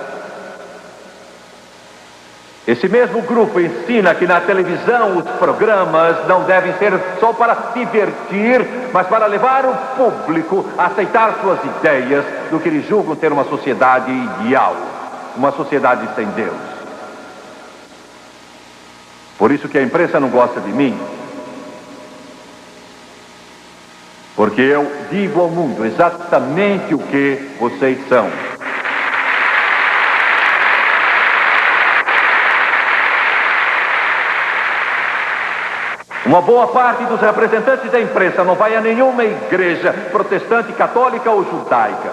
Esse mesmo grupo ensina que na televisão os programas não devem ser só para divertir, mas para levar o público a aceitar suas ideias do que eles julgam ter uma sociedade ideal, uma sociedade sem Deus. Por isso que a imprensa não gosta de mim, porque eu digo ao mundo exatamente o que vocês são. Uma boa parte dos representantes da imprensa não vai a nenhuma igreja protestante, católica ou judaica.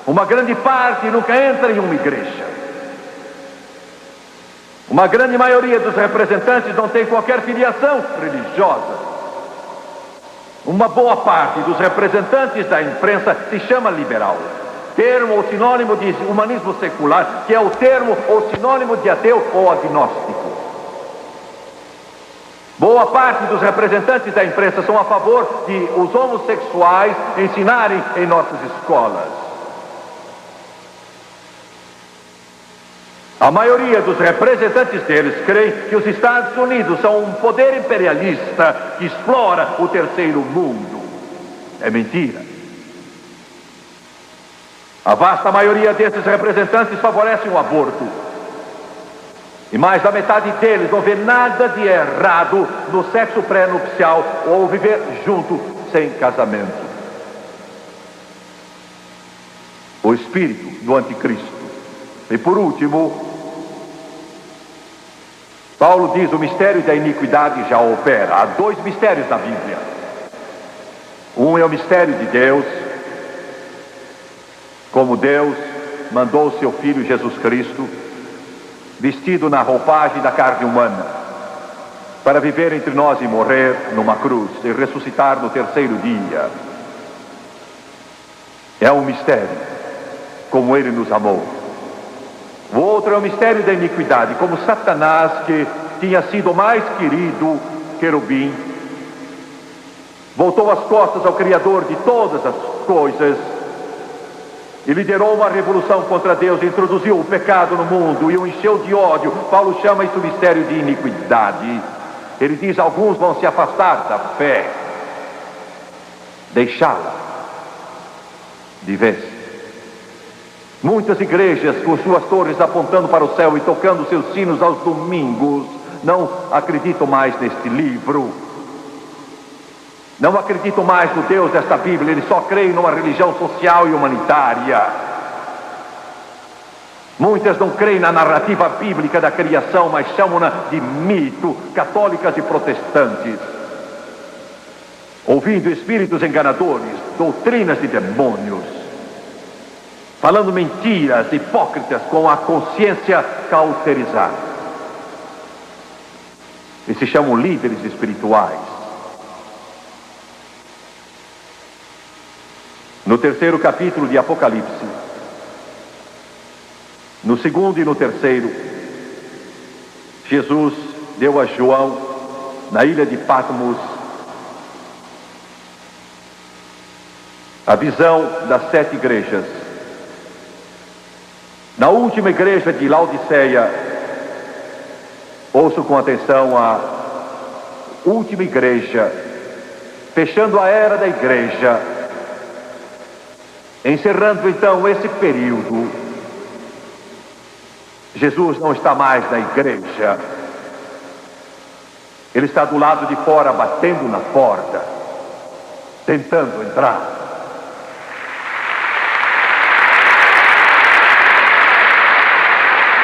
Uma grande parte nunca entra em uma igreja. Uma grande maioria dos representantes não tem qualquer filiação religiosa. Uma boa parte dos representantes da imprensa se chama liberal, termo ou sinônimo de humanismo secular, que é o termo ou sinônimo de ateu ou agnóstico. Boa parte dos representantes da imprensa são a favor de os homossexuais ensinarem em nossas escolas. A maioria dos representantes deles creem que os Estados Unidos são um poder imperialista que explora o terceiro mundo. É mentira. A vasta maioria desses representantes favorecem o aborto. E mais da metade deles não vê nada de errado no sexo pré-nupcial ou viver junto sem casamento. O espírito do anticristo. E por último, Paulo diz: o mistério da iniquidade já opera. Há dois mistérios na Bíblia. Um é o mistério de Deus, como Deus mandou o seu Filho Jesus Cristo, vestido na roupagem da carne humana, para viver entre nós e morrer numa cruz e ressuscitar no terceiro dia. É um mistério, como Ele nos amou. O outro é o mistério da iniquidade, como Satanás, que tinha sido o mais querido querubim, voltou as costas ao Criador de todas as coisas e liderou uma revolução contra Deus, introduziu o pecado no mundo e o encheu de ódio. Paulo chama isso mistério de iniquidade. Ele diz: alguns vão se afastar da fé, deixá-la de vez. Muitas igrejas com suas torres apontando para o céu e tocando seus sinos aos domingos não acreditam mais neste livro, não acreditam mais no Deus desta Bíblia. Eles só creem numa religião social e humanitária. Muitas não creem na narrativa bíblica da criação, mas chamam-na de mito, católicas e protestantes, ouvindo espíritos enganadores, doutrinas de demônios, falando mentiras hipócritas com a consciência cauterizada. E se chamam líderes espirituais. No terceiro capítulo de Apocalipse, no segundo e no terceiro, Jesus deu a João, na ilha de Patmos, a visão das 7 igrejas. Na última igreja de Laodiceia, ouço com atenção a última igreja, fechando a era da igreja, encerrando então esse período. Jesus não está mais na igreja, Ele está do lado de fora, batendo na porta, tentando entrar.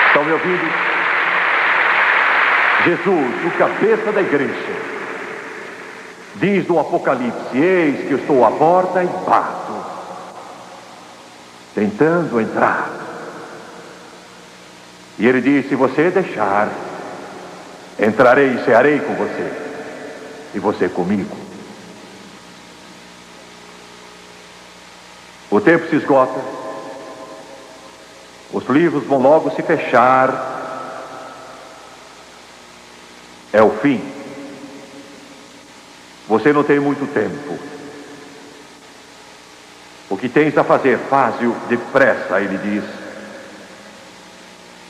Estão me ouvindo? Jesus, o cabeça da igreja, diz no Apocalipse: eis que eu estou à porta e bato, tentando entrar. E ele diz: se você deixar, entrarei e cearei com você, e você comigo. O tempo se esgota, os livros vão logo se fechar, é o fim. Você não tem muito tempo. O que tens a fazer, faze-o depressa, ele diz.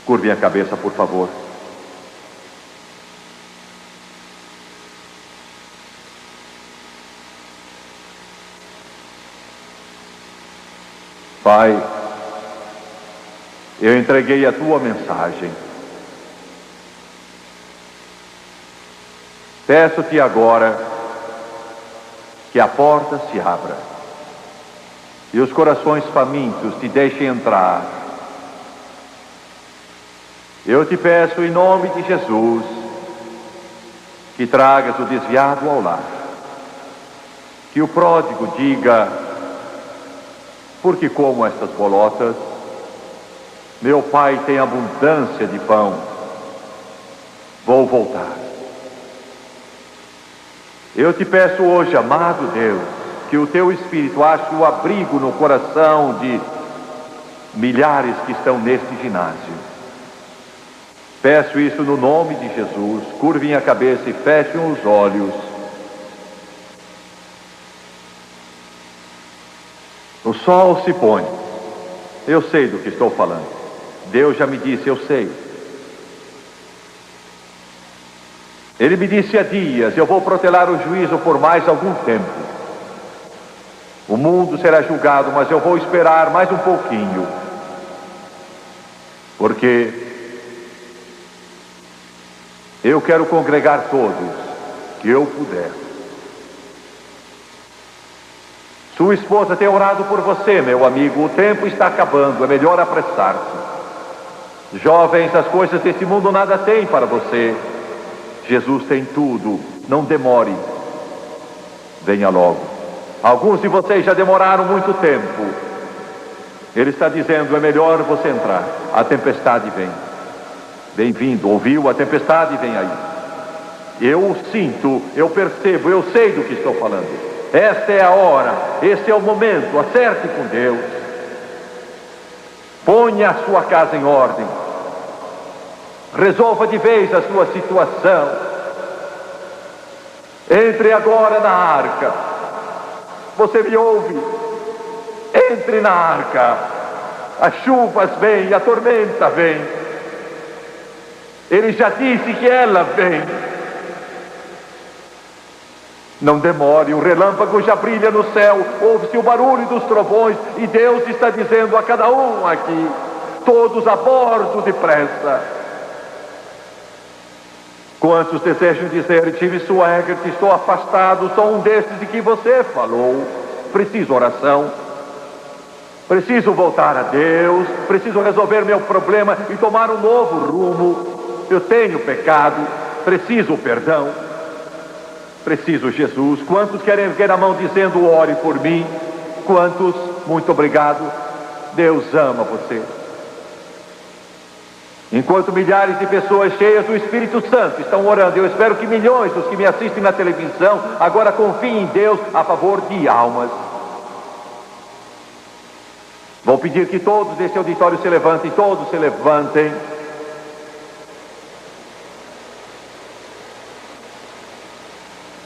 Curve a cabeça, por favor. Pai, eu entreguei a tua mensagem. Peço-te agora que a porta se abra e os corações famintos te deixem entrar. Eu te peço em nome de Jesus que tragas o desviado ao lar, que o pródigo diga: porque como estas bolotas, meu pai tem abundância de pão, vou voltar. Eu te peço hoje, amado Deus, que o teu Espírito ache o abrigo no coração de milhares que estão neste ginásio. Peço isso no nome de Jesus. Curvem a cabeça e fechem os olhos. O sol se põe. Eu sei do que estou falando. Deus já me disse, eu sei. Ele me disse há dias, eu vou protelar o juízo por mais algum tempo. O mundo será julgado, mas eu vou esperar mais um pouquinho. Porque eu quero congregar todos que eu puder. Sua esposa tem orado por você, meu amigo. O tempo está acabando, é melhor apressar-se. Jovens, as coisas desse mundo nada têm para você. Jesus tem tudo, não demore. Venha logo. Alguns de vocês já demoraram muito tempo. Ele está dizendo, é melhor você entrar. A tempestade vem. Bem-vindo, ouviu? A tempestade vem aí. Eu sinto, eu percebo, eu sei do que estou falando. Esta é a hora, este é o momento. Acerte com Deus. Ponha a sua casa em ordem. Resolva de vez a sua situação. Entre agora na arca. Você me ouve? Entre na arca. As chuvas vêm, a tormenta vem. Ele já disse que ela vem. Não demore, o relâmpago já brilha no céu. Ouve-se o barulho dos trovões. E Deus está dizendo a cada um aqui: todos a bordo depressa. Quantos desejam dizer, Jimmy Swaggart, estou afastado, sou um destes de que você falou. Preciso oração. Preciso voltar a Deus. Preciso resolver meu problema e tomar um novo rumo. Eu tenho pecado. Preciso perdão. Preciso Jesus. Quantos querem erguer a mão dizendo, ore por mim? Quantos? Muito obrigado. Deus ama você. Enquanto milhares de pessoas cheias do Espírito Santo estão orando, eu espero que milhões dos que me assistem na televisão agora confiem em Deus a favor de almas. Vou pedir que todos desse auditório se levantem, todos se levantem.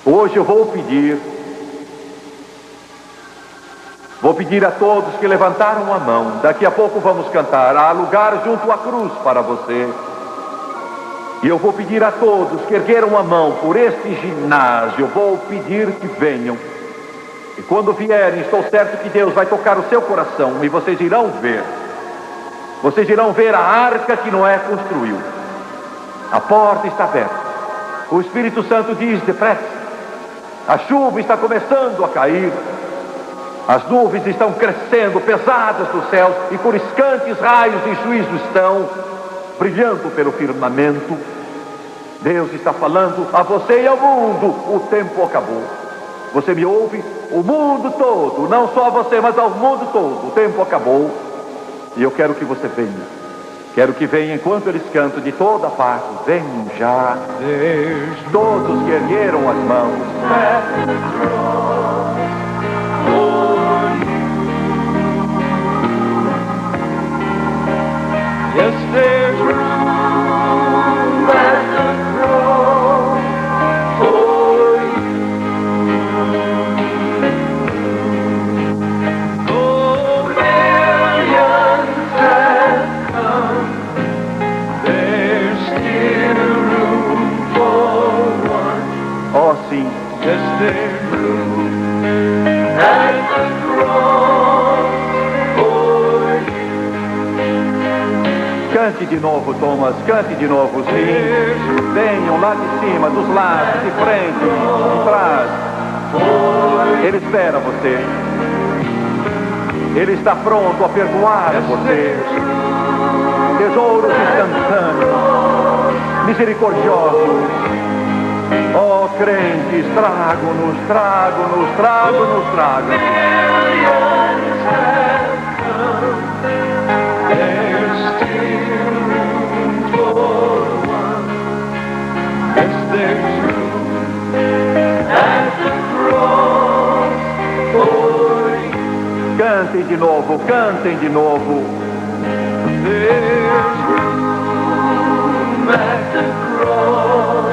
Hoje eu vou pedir a todos que levantaram a mão. Daqui a pouco vamos cantar. Há lugar junto à cruz para você. E eu vou pedir a todos que ergueram a mão por este ginásio. Eu vou pedir que venham. E quando vierem, estou certo que Deus vai tocar o seu coração. E vocês irão ver. Vocês irão ver a arca que Noé construiu. A porta está aberta. O Espírito Santo diz, depressa. A chuva está começando a cair. As nuvens estão crescendo, pesadas dos céus, e coriscantes raios de juízo estão brilhando pelo firmamento. Deus está falando a você e ao mundo. O tempo acabou. Você me ouve? O mundo todo, não só a você, mas ao mundo todo. O tempo acabou. E eu quero que você venha. Quero que venha enquanto eles cantam de toda parte. Venham já. Todos que ergueram as mãos. Yes, there's room at the throne for you. Oh, millions have come. There's still room for one. Oh, sim. Yes, there's room at the cross for you. Cante de novo, Thomas, cante de novo, sim. Venham lá de cima, dos lados, de frente, de trás. Ele espera você. Ele está pronto a perdoar você. Tesouros instantâneos, misericordiosos. Oh, crentes, trago-nos, trago-nos, trago-nos, trago-nos. There's room Cantem de novo, cantem de novo. There's room at the cross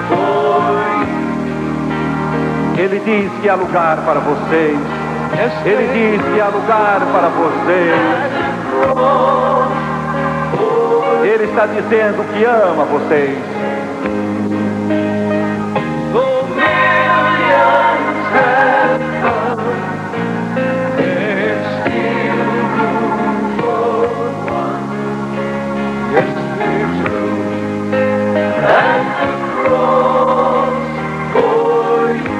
for you. Ele diz que há lugar para vocês. Ele diz que há lugar para vocês. Ele está dizendo que ama vocês. Though millions have come, there's still room for one. Yes, there's room at the cross for you.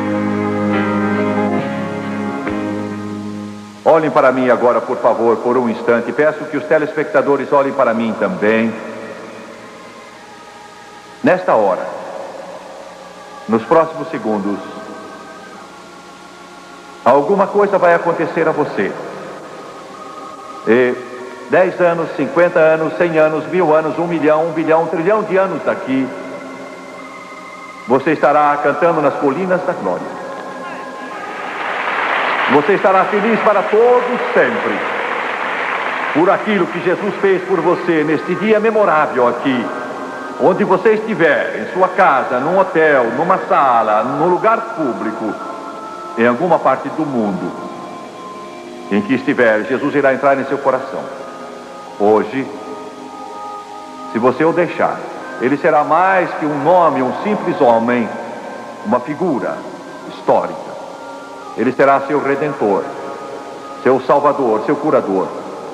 Olhem para mim agora, por favor, por um instante. Peço que os telespectadores olhem para mim também. Nesta hora, nos próximos segundos, alguma coisa vai acontecer a você. E 10 anos, 50 anos, 100 anos, 1000 anos, 1 milhão, 1 bilhão, 1 trilhão de anos daqui, você estará cantando nas colinas da glória. Você estará feliz para todos sempre por aquilo que Jesus fez por você neste dia memorável aqui. Onde você estiver, em sua casa, num hotel, numa sala, num lugar público, em alguma parte do mundo em que estiver, Jesus irá entrar em seu coração. Hoje, se você o deixar, ele será mais que um nome, um simples homem, uma figura histórica. Ele será seu redentor, seu salvador, seu curador,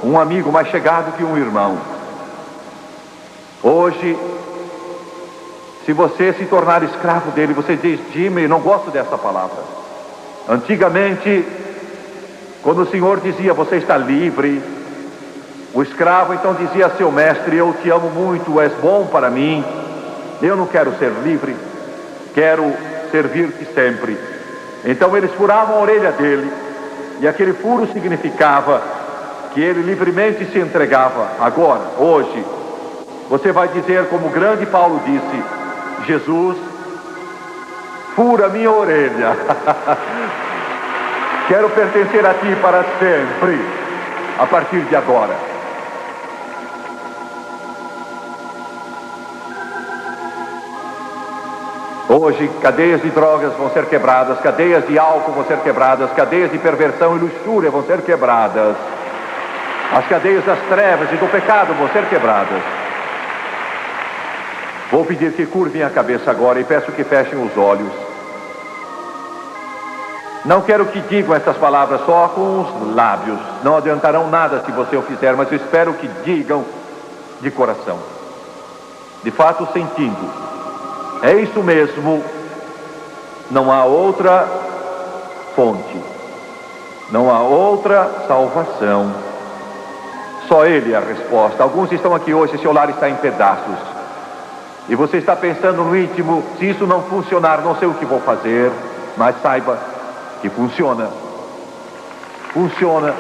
um amigo mais chegado que um irmão. Hoje, se você se tornar escravo dele, você diz: Jimmy, não gosto dessa palavra. Antigamente, quando o Senhor dizia: você está livre, o escravo então dizia a seu mestre: eu te amo muito, és bom para mim, eu não quero ser livre, quero servir-te sempre. Então eles furavam a orelha dele, e aquele furo significava que ele livremente se entregava. Agora, hoje, você vai dizer como o grande Paulo disse: Jesus, fura minha orelha. Quero pertencer a ti para sempre, a partir de agora. Hoje, cadeias de drogas vão ser quebradas, cadeias de álcool vão ser quebradas, cadeias de perversão e luxúria vão ser quebradas. As cadeias das trevas e do pecado vão ser quebradas. Vou pedir que curvem a cabeça agora e peço que fechem os olhos. Não quero que digam essas palavras só com os lábios. Não adiantarão nada se você o fizer, mas eu espero que digam de coração. De fato, sentindo. É isso mesmo. Não há outra fonte. Não há outra salvação. Só Ele é a resposta. Alguns estão aqui hoje, seu lar está em pedaços. E você está pensando no íntimo: se isso não funcionar, não sei o que vou fazer. Mas saiba que funciona. Funciona.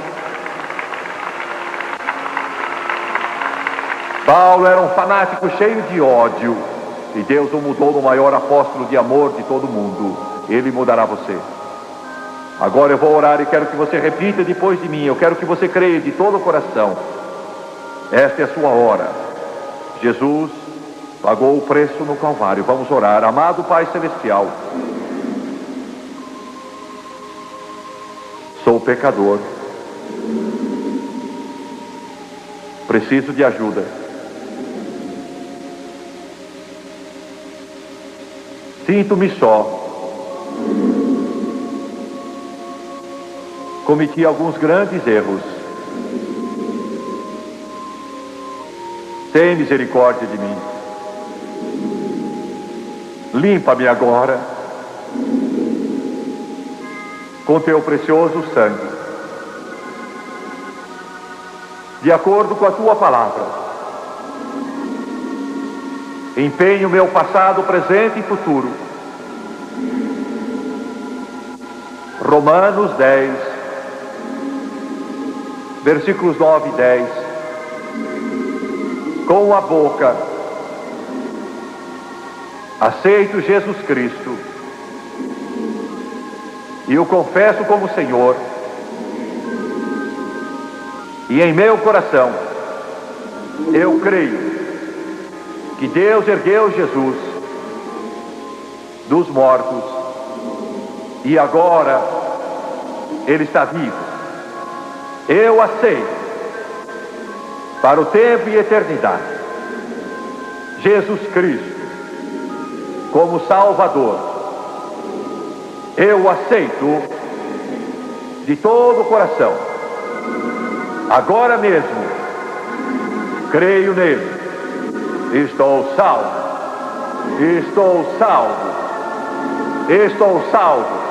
Paulo era um fanático cheio de ódio. E Deus o mudou no maior apóstolo de amor de todo mundo. Ele mudará você. Agora eu vou orar e quero que você repita depois de mim. Eu quero que você creia de todo o coração. Esta é a sua hora. Jesus pagou o preço no Calvário. Vamos orar. Amado Pai Celestial, sou pecador. Preciso de ajuda. Sinto-me só. Cometi alguns grandes erros. Tem misericórdia de mim. Limpa-me agora com teu precioso sangue, de acordo com a tua palavra. Empenho meu passado, presente e futuro. Romanos 10, versículos 9 e 10. Com a boca aceito Jesus Cristo e o confesso como Senhor, E em meu coração, eu creio que Deus ergueu Jesus dos mortos e agora Ele está vivo. Eu aceito para o tempo e eternidade Jesus Cristo como Salvador. Eu aceito de todo o coração. Agora mesmo creio nele. Estou salvo. Estou salvo. Estou salvo.